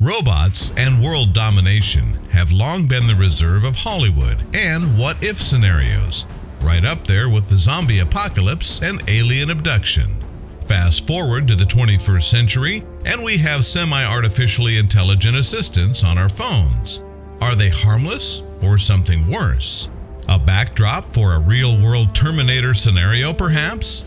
Robots and world domination have long been the reserve of Hollywood and what-if scenarios, right up there with the zombie apocalypse and alien abduction. Fast forward to the 21st century, and we have semi-artificially intelligent assistants on our phones. Are they harmless or something worse? A backdrop for a real-world Terminator scenario, perhaps?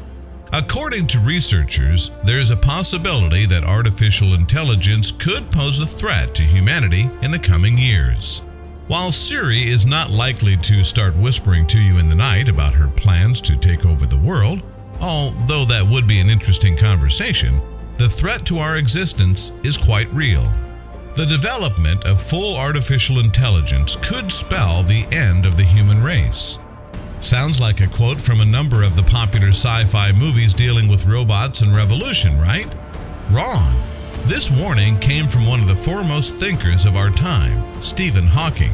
According to researchers, there's a possibility that artificial intelligence could pose a threat to humanity in the coming years. While Siri is not likely to start whispering to you in the night about her plans to take over the world, although that would be an interesting conversation, the threat to our existence is quite real. The development of full artificial intelligence could spell the end of the human race. Sounds like a quote from a number of the popular sci-fi movies dealing with robots and revolution, right? Wrong. This warning came from one of the foremost thinkers of our time, Stephen Hawking.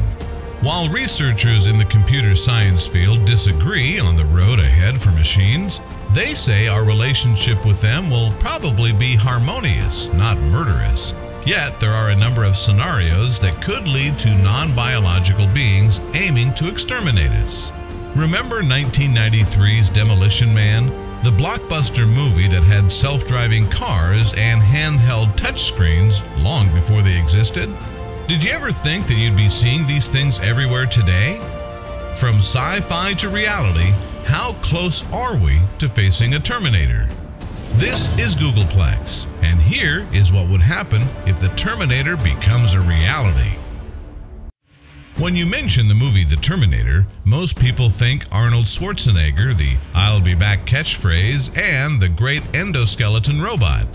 While researchers in the computer science field disagree on the road ahead for machines, they say our relationship with them will probably be harmonious, not murderous. Yet there are a number of scenarios that could lead to non-biological beings aiming to exterminate us. Remember 1993's Demolition Man, the blockbuster movie that had self-driving cars and handheld touchscreens long before they existed? Did you ever think that you'd be seeing these things everywhere today? From sci-fi to reality, how close are we to facing a Terminator? This is Gooogolplex, and here is what would happen if the Terminator becomes a reality. When you mention the movie The Terminator, most people think Arnold Schwarzenegger, the "I'll be back" catchphrase, and the great endoskeleton robot.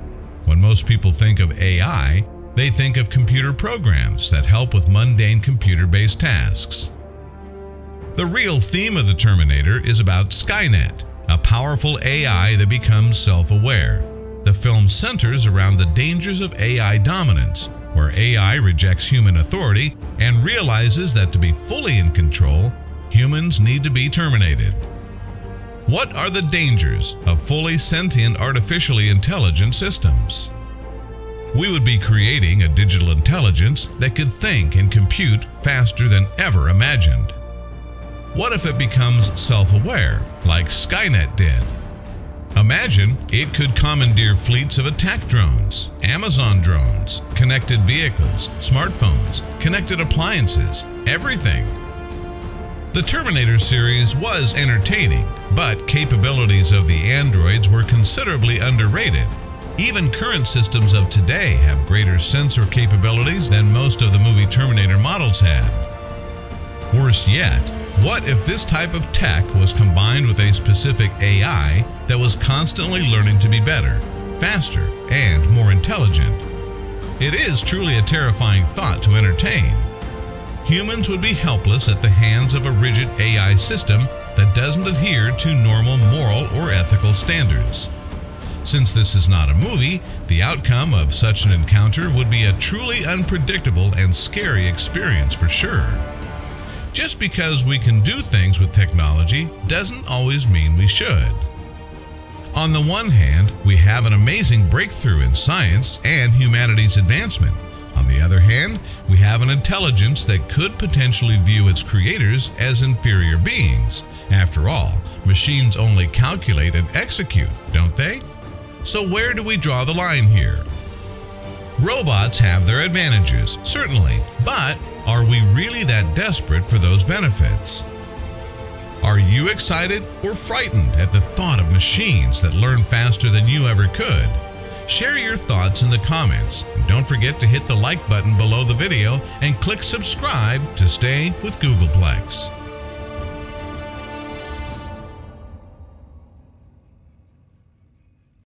When most people think of AI, they think of computer programs that help with mundane computer-based tasks. The real theme of The Terminator is about Skynet, a powerful AI that becomes self-aware. The film centers around the dangers of AI dominance, where AI rejects human authority and realizes that to be fully in control, humans need to be terminated. What are the dangers of fully sentient artificially intelligent systems? We would be creating a digital intelligence that could think and compute faster than ever imagined. What if it becomes self-aware, like Skynet did? Imagine it could commandeer fleets of attack drones, Amazon drones, connected vehicles, smartphones, connected appliances, everything. The Terminator series was entertaining, but capabilities of the androids were considerably underrated. Even current systems of today have greater sensor capabilities than most of the movie Terminator models had. Worse yet, what if this type of tech was combined with a specific AI that was constantly learning to be better, faster, and more intelligent? It is truly a terrifying thought to entertain. Humans would be helpless at the hands of a rigid AI system that doesn't adhere to normal moral or ethical standards. Since this is not a movie, the outcome of such an encounter would be a truly unpredictable and scary experience for sure. Just because we can do things with technology doesn't always mean we should. On the one hand, we have an amazing breakthrough in science and humanity's advancement. On the other hand, we have an intelligence that could potentially view its creators as inferior beings. After all, machines only calculate and execute, don't they? So where do we draw the line here? Robots have their advantages, certainly, but are we really that desperate for those benefits? Are you excited or frightened at the thought of machines that learn faster than you ever could? Share your thoughts in the comments, and don't forget to hit the like button below the video and click subscribe to stay with Gooogolplex.